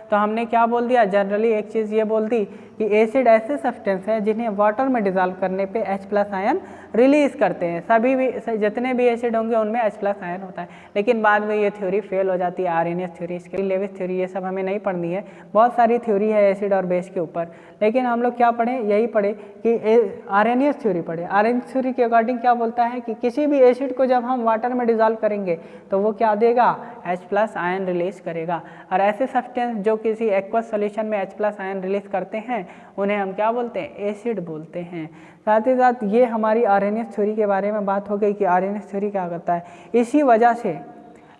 A: तो हमने क्या बोल दिया, जनरली एक चीज़ ये बोल दी कि एसिड ऐसे सब्सटेंस है जिन्हें वाटर में डिज़ोल्व करने पे H+ आयन रिलीज़ करते हैं। सभी भी, जितने भी एसिड होंगे उनमें H+ आयन होता है, लेकिन बाद में ये थ्योरी फेल हो जाती है, आर्हेनियस थ्योरी, इसके लेविस थ्योरी, ये सब हमें नहीं पढ़नी है। बहुत सारी थ्योरी है एसिड और बेस के ऊपर, लेकिन हम लोग क्या पढ़ें, यही पढ़े कि आर्हेनियस थ्योरी पढ़े। आर्हेनियस थ्योरी के अकॉर्डिंग क्या बोलता है कि किसी भी एसिड को जब हम वाटर में डिज़ोल्व करेंगे तो वो क्या देगा, H+ आयन रिलीज करेगा, और ऐसे सब्सटेंस जो किसी एक्वस सॉल्यूशन में H+ आयन रिलीज करते हैं उन्हें हम क्या बोलते हैं, एसिड बोलते हैं। साथ ही साथ ये हमारी आर्हेनियस थ्योरी के बारे में बात हो गई कि आर्हेनियस थ्योरी क्या करता है। इसी वजह से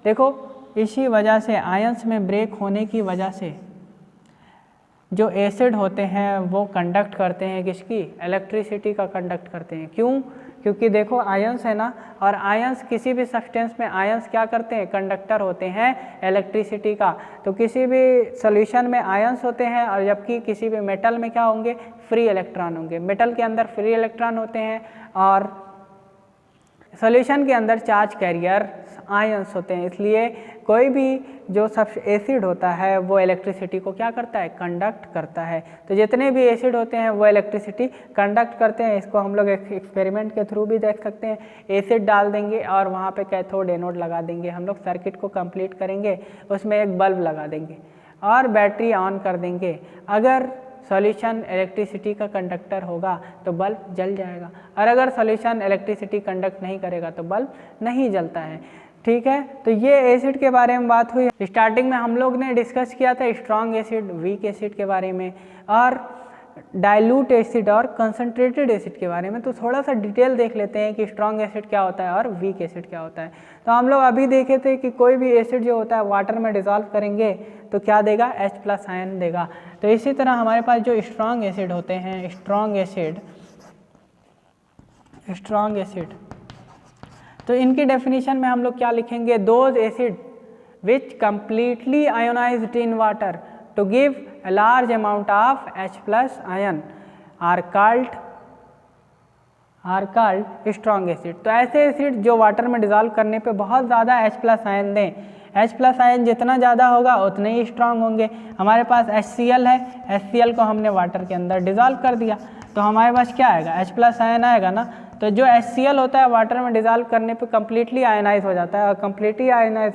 A: देखो, इसी वजह से आयंस में ब्रेक होने की वजह से जो एसिड होते हैं वो कंडक्ट करते हैं, किसकी, इलेक्ट्रिसिटी का कंडक्ट करते हैं। क्यों, क्योंकि देखो आयंस है ना, और आयंस किसी भी सब्सटेंस में आयंस क्या करते हैं, कंडक्टर होते हैं इलेक्ट्रिसिटी का। तो किसी भी सॉल्यूशन में आयंस होते हैं, और जबकि किसी भी मेटल में क्या होंगे, फ्री इलेक्ट्रॉन होंगे। मेटल के अंदर फ्री इलेक्ट्रॉन होते हैं और सॉल्यूशन के अंदर चार्ज कैरियर आयंस होते हैं। इसलिए कोई भी जो सब एसिड होता है वो इलेक्ट्रिसिटी को क्या करता है, कंडक्ट करता है। तो जितने भी एसिड होते हैं वो इलेक्ट्रिसिटी कंडक्ट करते हैं। इसको हम लोग एक एक्सपेरिमेंट के थ्रू भी देख सकते हैं। एसिड डाल देंगे और वहाँ पे कैथोड एनोड लगा देंगे, हम लोग सर्किट को कंप्लीट करेंगे, उसमें एक बल्ब लगा देंगे और बैटरी ऑन कर देंगे। अगर सॉल्यूशन इलेक्ट्रिसिटी का कंडक्टर होगा तो बल्ब जल जाएगा, और अगर सॉल्यूशन इलेक्ट्रिसिटी कंडक्ट नहीं करेगा तो बल्ब नहीं जलता है। ठीक है, तो ये एसिड के बारे में बात हुई। स्टार्टिंग में हम लोग ने डिस्कस किया था स्ट्रॉन्ग एसिड, वीक एसिड के बारे में, और डाइल्यूट एसिड और कंसनट्रेटेड एसिड के बारे में। तो थोड़ा सा डिटेल देख लेते हैं कि स्ट्रॉन्ग एसिड क्या होता है और वीक एसिड क्या होता है। तो हम लोग अभी देखे थे कि कोई भी एसिड जो होता है वाटर में डिज़ोल्व करेंगे तो क्या देगा, H+ आयन देगा। तो इसी तरह हमारे पास जो स्ट्रॉन्ग एसिड होते हैं, स्ट्रॉन्ग एसिड, तो इनकी डेफिनेशन में हम लोग क्या लिखेंगे, those acid which completely ionised in water to give a large amount of H+ ion are called strong acid। तो ऐसे एसिड जो वाटर में डिज़ोल्व करने पे बहुत ज़्यादा H+ आयन दें, H+ आयन जितना ज़्यादा होगा उतने ही स्ट्रांग होंगे। हमारे पास HCl है, HCl को हमने वाटर के अंदर डिज़ोल्व कर दिया तो हमारे पास क्या आएगा, H+ आयन आएगा ना। तो जो HCl होता है वाटर में डिज़ोल्व करने पे कम्प्लीटली आयनाइज हो जाता है, और कम्प्लीटली आयनाइज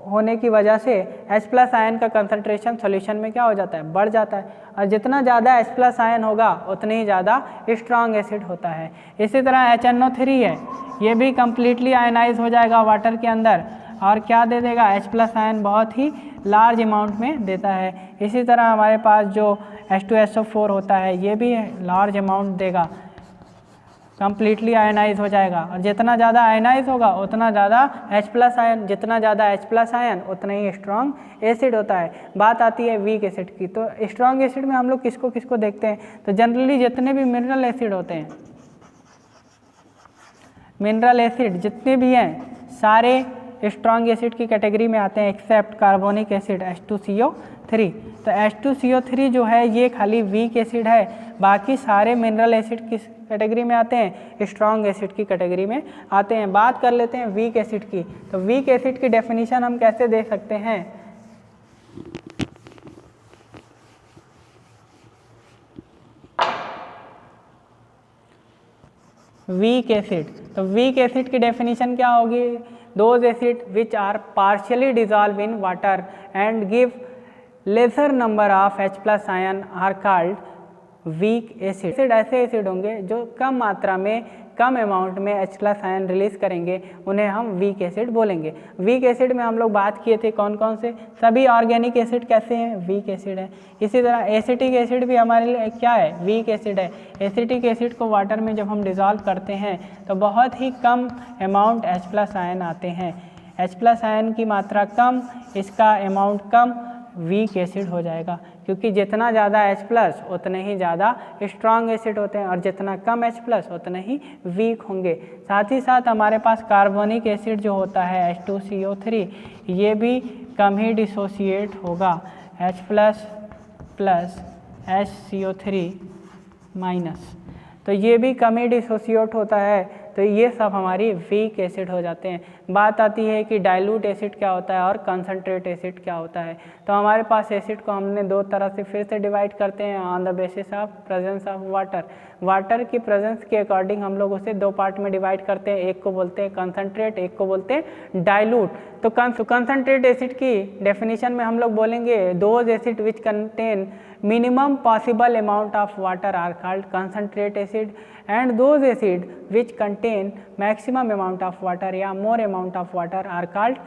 A: होने की वजह से H+ आयन का कंसंट्रेशन सॉल्यूशन में क्या हो जाता है, बढ़ जाता है, और जितना ज़्यादा H+ आयन होगा उतनी ही ज़्यादा स्ट्रॉन्ग एसिड होता है। इसी तरह HNO3 है, ये भी कम्प्लीटली आयनाइज हो जाएगा वाटर के अंदर और क्या दे देगा, H+ आयन बहुत ही लार्ज अमाउंट में देता है। इसी तरह हमारे पास जो H2SO4 होता है ये भी लार्ज अमाउंट देगा, कम्प्लीटली आयनाइज हो जाएगा, और जितना ज़्यादा आयनाइज होगा उतना ज़्यादा H+ आयन, जितना ज़्यादा H+ आयन उतना ही स्ट्रॉन्ग एसिड होता है। बात आती है वीक एसिड की। तो स्ट्रॉन्ग एसिड में हम लोग किसको किसको देखते हैं, तो जनरली जितने भी मिनरल एसिड होते हैं, मिनरल एसिड जितने भी हैं सारे स्ट्रॉन्ग एसिड की कैटेगरी में आते हैं एक्सेप्ट कार्बोनिक एसिड H2CO3। तो H2CO3 जो है ये खाली वीक एसिड है, बाकी सारे मिनरल एसिड किस कैटेगरी में आते हैं, स्ट्रॉन्ग एसिड की कैटेगरी में आते हैं। बात कर लेते हैं वीक एसिड की। तो वीक एसिड की डेफिनेशन हम कैसे दे सकते हैं, वीक एसिड, तो वीक एसिड की डेफिनेशन क्या होगी, those acid which are partially dissolve in water and give lesser number of H+ ion are called weak acid. ऐसे एसिड होंगे जो कम मात्रा में, कम अमाउंट में H+ आयन रिलीज करेंगे, उन्हें हम वीक एसिड बोलेंगे। वीक एसिड में हम लोग बात किए थे कौन कौन से, सभी ऑर्गेनिक एसिड कैसे हैं, वीक एसिड है। इसी तरह एसिटिक एसिड भी हमारे लिए क्या है, वीक एसिड है। एसिटिक एसिड को वाटर में जब हम डिज़ोल्व करते हैं तो बहुत ही कम अमाउंट H+ आयन आते हैं। H+ आयन की मात्रा कम, इसका अमाउंट कम, वीक एसिड हो जाएगा, क्योंकि जितना ज़्यादा H+ उतने ही ज़्यादा स्ट्रॉन्ग एसिड होते हैं और जितना कम H+ उतने ही वीक होंगे। साथ ही साथ हमारे पास कार्बोनिक एसिड जो होता है H2CO3, ये भी कम ही डिसोसिएट होगा, H+ प्लस HCO3 माइनस, तो ये भी कम ही डिसोसिएट होता है। तो ये सब हमारी वीक एसिड हो जाते हैं। बात आती है कि डाइल्यूट एसिड क्या होता है और कंसनट्रेट एसिड क्या होता है। तो हमारे पास एसिड को हमने दो तरह से फिर से डिवाइड करते हैं on the basis of presence of water. Water की प्रेजेंस के अकॉर्डिंग हम लोग उसे दो पार्ट में डिवाइड करते हैं, एक को बोलते हैं कंसनट्रेट, एक को बोलते हैं डाइल्यूट। तो कंसनट्रेट एसिड की डेफिनेशन में हम लोग बोलेंगे those acid which contain minimum possible amount of water are called concentrate acid and those acid which contain maximum amount of water या more amount of water are called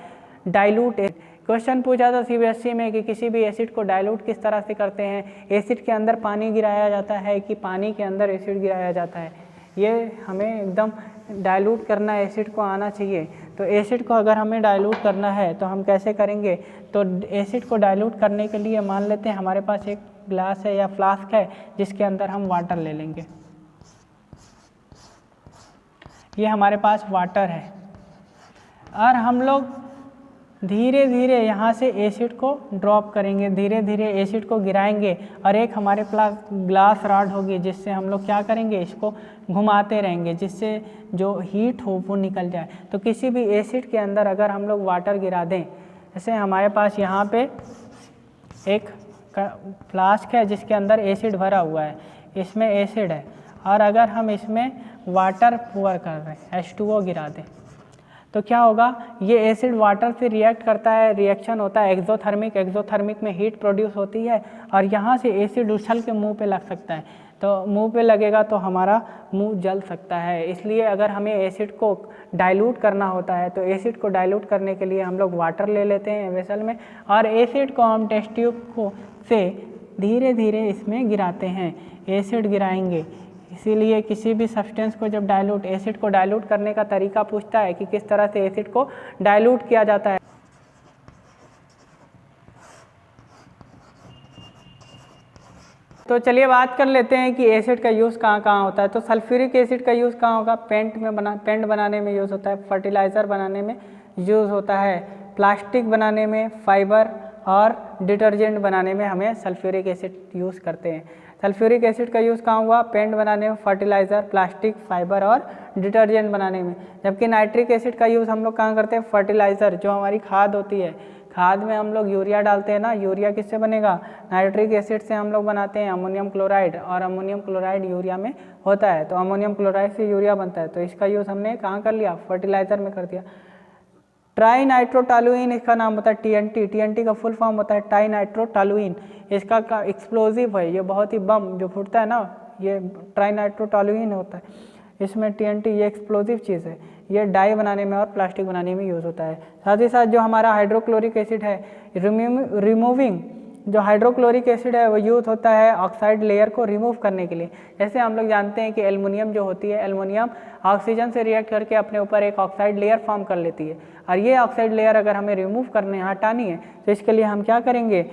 A: dilute acid। Question पूछा था CBSE में कि किसी भी एसिड को डाइल्यूट किस तरह से करते हैं, एसिड के अंदर पानी गिराया जाता है कि पानी के अंदर एसिड गिराया जाता है। ये हमें एकदम डाइल्यूट करना एसिड को आना चाहिए। तो एसिड को अगर हमें डाइल्यूट करना है तो हम कैसे करेंगे, तो एसिड को डाइल्यूट करने के लिए मान लेते हैं हमारे पास एक ग्लास है या फ्लास्क है जिसके अंदर हम वाटर ले लेंगे। ये हमारे पास वाटर है और हम लोग धीरे धीरे यहाँ से एसिड को ड्रॉप करेंगे, धीरे धीरे एसिड को गिराएंगे और एक हमारे पास ग्लास रॉड होगी जिससे हम लोग क्या करेंगे, इसको घुमाते रहेंगे जिससे जो हीट हो वो निकल जाए। तो किसी भी एसिड के अंदर अगर हम लोग वाटर गिरा दें, जैसे हमारे पास यहाँ पे एक फ्लास्क है जिसके अंदर एसिड भरा हुआ है, इसमें एसिड है और अगर हम इसमें वाटर पुअर कर रहे हैं, H2O गिरा दें, तो क्या होगा, ये एसिड वाटर से रिएक्ट करता है, रिएक्शन होता है एक्सोथर्मिक, एक्सोथर्मिक में हीट प्रोड्यूस होती है और यहाँ से एसिड उछल के मुंह पे लग सकता है। तो मुंह पे लगेगा तो हमारा मुंह जल सकता है। इसलिए अगर हमें एसिड को डाइल्यूट करना होता है तो एसिड को डाइल्यूट करने के लिए हम लोग वाटर ले लेते हैं वेसल में और एसिड को हम टेस्ट ट्यूब को से धीरे धीरे इसमें गिराते हैं, एसिड गिराएंगे। इसीलिए किसी भी सब्सटेंस को जब डाइल्यूट, एसिड को डाइल्यूट करने का तरीका पूछता है कि किस तरह से एसिड को डाइल्यूट किया जाता है। तो चलिए बात कर लेते हैं कि एसिड का यूज़ कहाँ कहाँ होता है। तो सल्फ्यूरिक एसिड का यूज़ कहाँ होगा, पेंट बनाने में यूज़ होता है, फर्टिलाइज़र बनाने में यूज़ होता है, प्लास्टिक बनाने में, फाइबर और डिटर्जेंट बनाने में हमें सल्फ्यूरिक एसिड यूज़ करते हैं। सल्फ्यूरिक एसिड का यूज़ कहाँ हुआ, पेंट बनाने में, फर्टिलाइज़र, प्लास्टिक, फाइबर और डिटर्जेंट बनाने में। जबकि नाइट्रिक एसिड का यूज़ हम लोग कहाँ करते हैं, फर्टिलाइज़र, जो हमारी खाद होती है, खाद में हम लोग यूरिया डालते हैं ना, यूरिया किससे बनेगा, नाइट्रिक एसिड से हम लोग बनाते हैं अमोनियम क्लोराइड और अमोनियम क्लोराइड यूरिया में होता है। तो अमोनियम क्लोराइड से यूरिया बनता है, तो इसका यूज़ हमने कहाँ कर लिया, फर्टिलाइज़र में कर दिया। ट्राई नाइट्रोटॉलुइन इसका नाम होता है, TNT, TNT का फुल फॉर्म होता है टाई नाइट्रोटॉलुइन। इसका का एक्सप्लोजिव है, ये बहुत ही बम जो फूटता है ना, ये ट्राई नाइट्रोटॉलुइन होता है। इसमें TNT ये एक्सप्लोजिव चीज़ है, ये डाई बनाने में और प्लास्टिक बनाने में यूज़ होता है। साथ ही साथ जो हमारा हाइड्रोक्लोरिक एसिड है, रिमूविंग जो हाइड्रोक्लोरिक एसिड है वो यूज़ होता है ऑक्साइड लेयर को रिमूव करने के लिए। जैसे हम लोग जानते हैं कि एल्युमिनियम जो होती है, एल्युमिनियम ऑक्सीजन से रिएक्ट करके अपने ऊपर एक ऑक्साइड लेयर फॉर्म कर लेती है और ये ऑक्साइड लेयर अगर हमें रिमूव करने हटानी है तो इसके लिए हम क्या करेंगे,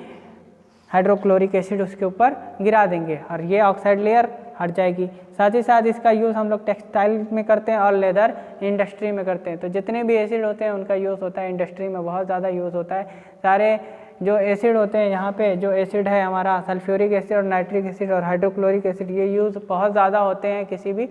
A: हाइड्रोक्लोरिक एसिड उसके ऊपर गिरा देंगे और ये ऑक्साइड लेयर हट जाएगी। साथ ही साथ इसका यूज़ हम लोग टेक्सटाइल में करते हैं और लेदर इंडस्ट्री में करते हैं। तो जितने भी एसिड होते हैं उनका यूज़ होता है इंडस्ट्री में, बहुत ज़्यादा यूज़ होता है। सारे जो एसिड होते हैं यहाँ पे, जो एसिड है हमारा सल्फ्यूरिक एसिड और नाइट्रिक एसिड और हाइड्रोक्लोरिक एसिड, ये यूज़ बहुत ज़्यादा होते हैं किसी भी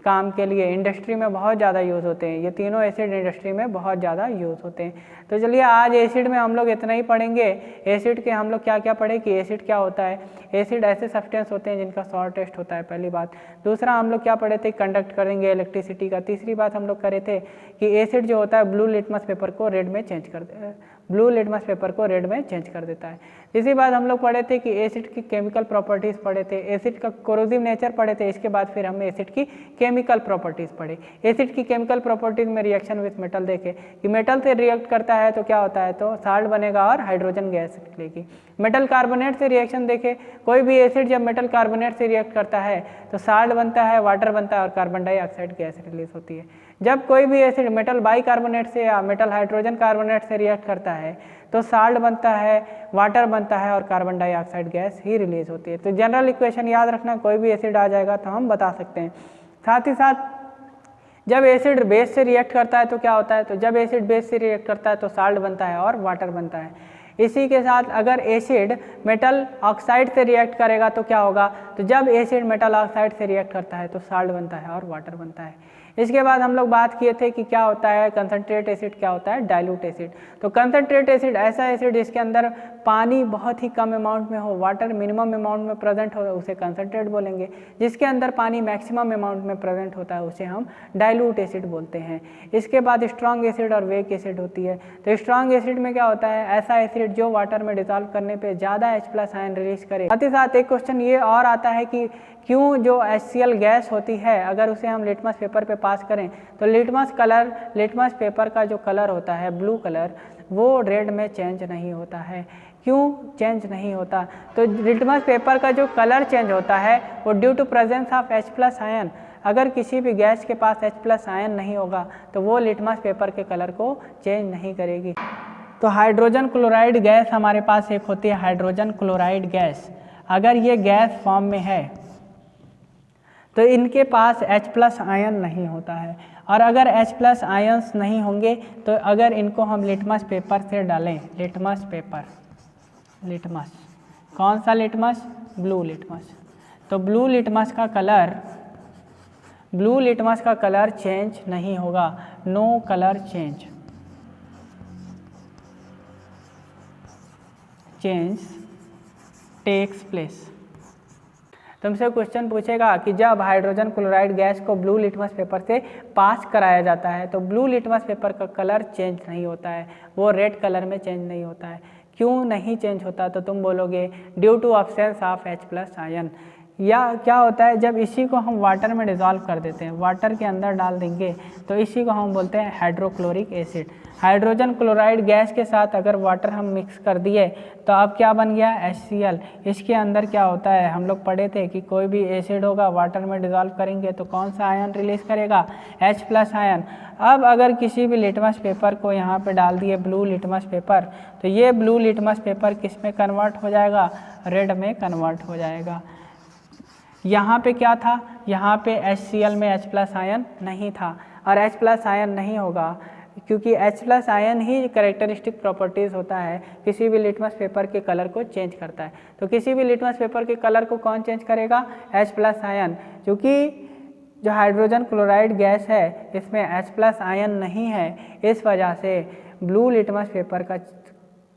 A: काम के लिए, इंडस्ट्री में बहुत ज़्यादा यूज़ होते हैं। ये तीनों एसिड इंडस्ट्री में बहुत ज़्यादा यूज़ होते हैं। तो चलिए आज एसिड में हम लोग इतना ही पढ़ेंगे। एसिड के हम लोग क्या क्या पढ़े कि एसिड क्या होता है। एसिड ऐसे सब्सटेंस होते हैं जिनका सॉल्ट टेस्ट होता है, पहली बात। दूसरा हम लोग क्या पढ़े थे, कंडक्ट करेंगे इलेक्ट्रिसिटी का। तीसरी बात हम लोग करे थे कि एसिड जो होता है ब्लू लिटमस पेपर को रेड में चेंज कर दे, ब्लू लिटमस पेपर को रेड में चेंज कर देता है। इसी बात हम लोग पढ़े थे कि एसिड की केमिकल प्रॉपर्टीज़ पढ़े थे, एसिड का कोरोसिव नेचर पढ़े थे। इसके बाद फिर हमने एसिड की केमिकल प्रॉपर्टीज़ पढ़े। एसिड की केमिकल प्रॉपर्टीज़ में रिएक्शन विथ मेटल देखे कि मेटल से रिएक्ट करता है तो क्या होता है, तो साल्ट बनेगा और हाइड्रोजन गैस निकलेगी। मेटल कार्बोनेट से रिएक्शन देखे, कोई भी एसिड जब मेटल कार्बोनेट से रिएक्ट करता है तो साल्ट बनता है, वाटर बनता है और कार्बन डाइऑक्साइड गैस रिलीज होती है। जब कोई भी एसिड मेटल बाइकार्बोनेट से या मेटल हाइड्रोजन कार्बोनेट से रिएक्ट करता है तो साल्ट बनता है, वाटर बनता है और कार्बन डाइऑक्साइड गैस ही रिलीज होती है। तो जनरल इक्वेशन याद रखना, कोई भी एसिड आ जाएगा तो हम बता सकते हैं। साथ ही साथ जब एसिड बेस से रिएक्ट करता है तो क्या होता है, तो जब एसिड बेस से रिएक्ट करता है तो साल्ट बनता है और वाटर बनता है। इसी के साथ अगर एसिड मेटल ऑक्साइड से रिएक्ट करेगा तो क्या होगा, तो जब एसिड मेटल ऑक्साइड से रिएक्ट करता है तो साल्ट बनता है और वाटर बनता है। इसके बाद हम लोग बात किए थे कि क्या होता है कंसनट्रेट एसिड, क्या होता है डाइल्यूट एसिड। तो कंसनट्रेट एसिड ऐसा एसिड जिसके अंदर पानी बहुत ही कम अमाउंट में हो, वाटर मिनिमम अमाउंट में प्रेजेंट हो, उसे कंसनट्रेट बोलेंगे। जिसके अंदर पानी मैक्सिमम अमाउंट में प्रेजेंट होता है उसे हम डाइल्यूट एसिड बोलते हैं। इसके बाद स्ट्रॉन्ग एसिड और वीक एसिड होती है। तो स्ट्रॉन्ग एसिड में क्या होता है, ऐसा एसिड जो वाटर में डिसॉल्व करने पे ज़्यादा H+ आयन रिलीज करे। साथ ही साथ एक क्वेश्चन ये और आता है कि क्यों जो HCl गैस होती है अगर उसे हम लिटमस पेपर पे पास करें तो लिटमस पेपर का जो कलर होता है ब्लू कलर, वो रेड में चेंज नहीं होता है। क्यों चेंज नहीं होता, तो लिटमस पेपर का जो कलर चेंज होता है वो due to presence of H+ ion. अगर किसी भी गैस के पास H+ आयन नहीं होगा तो वो लिटमस पेपर के कलर को चेंज नहीं करेगी। तो हाइड्रोजन क्लोराइड गैस हमारे पास एक होती है हाइड्रोजन क्लोराइड गैस। अगर ये गैस फॉर्म में है तो इनके पास H+ आयन नहीं होता है, और अगर H+ आयन्स नहीं होंगे तो अगर इनको हम लिटमस पेपर से डालें, लिटमस कौन सा लिटमस, ब्लू लिटमस, तो ब्लू लिटमस का कलर चेंज नहीं होगा, no colour change takes place. तुमसे क्वेश्चन पूछेगा कि जब हाइड्रोजन क्लोराइड गैस को ब्लू लिटमस पेपर से पास कराया जाता है तो ब्लू लिटमस पेपर का कलर चेंज नहीं होता है, वो रेड कलर में चेंज नहीं होता है। क्यों नहीं चेंज होता, तो तुम बोलोगे due to absence of H+ ion. या क्या होता है, जब इसी को हम वाटर में डिज़ोल्व कर देते हैं, वाटर के अंदर डाल देंगे तो इसी को हम बोलते हैं hydrochloric acid. Hydrogen chloride gas के साथ अगर वाटर हम मिक्स कर दिए तो अब क्या बन गया, HCl। इसके अंदर क्या होता है, हम लोग पढ़े थे कि कोई भी एसिड होगा वाटर में डिज़ोल्व करेंगे तो कौन सा आयन रिलीज करेगा, H+ आयन। अब अगर किसी भी लिटमस पेपर को यहाँ पे डाल दिए ब्लू लिटमस पेपर, तो ये ब्लू लिटमस पेपर किस में कन्वर्ट हो जाएगा, रेड में कन्वर्ट हो जाएगा। यहाँ पे क्या था, यहाँ पे HCl में H+ आयन नहीं था, और H+ आयन नहीं होगा क्योंकि H+ आयन ही कैरेक्टरिस्टिक प्रॉपर्टीज़ होता है, किसी भी लिटमस पेपर के कलर को चेंज करता है। तो किसी भी लिटमस पेपर के कलर को कौन चेंज करेगा, H+ आयन। क्योंकि जो हाइड्रोजन क्लोराइड गैस है इसमें H+ आयन नहीं है, इस वजह से ब्लू लिटमस पेपर का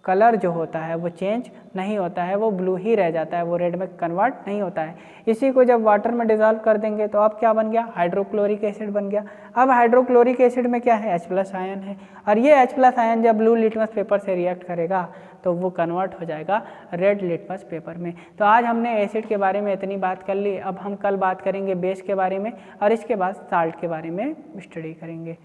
A: कलर जो होता है वो चेंज नहीं होता है, वो ब्लू ही रह जाता है, वो रेड में कन्वर्ट नहीं होता है। इसी को जब वाटर में डिज़ोल्व कर देंगे तो अब क्या बन गया, हाइड्रोक्लोरिक एसिड बन गया। अब हाइड्रोक्लोरिक एसिड में क्या है, H+ आयन है, और ये H+ आयन जब ब्लू लिटमस पेपर से रिएक्ट करेगा तो वो कन्वर्ट हो जाएगा रेड लिटमस पेपर में। तो आज हमने एसिड के बारे में इतनी बात कर ली। अब हम कल बात करेंगे बेस के बारे में और इसके बाद साल्ट के बारे में स्टडी करेंगे।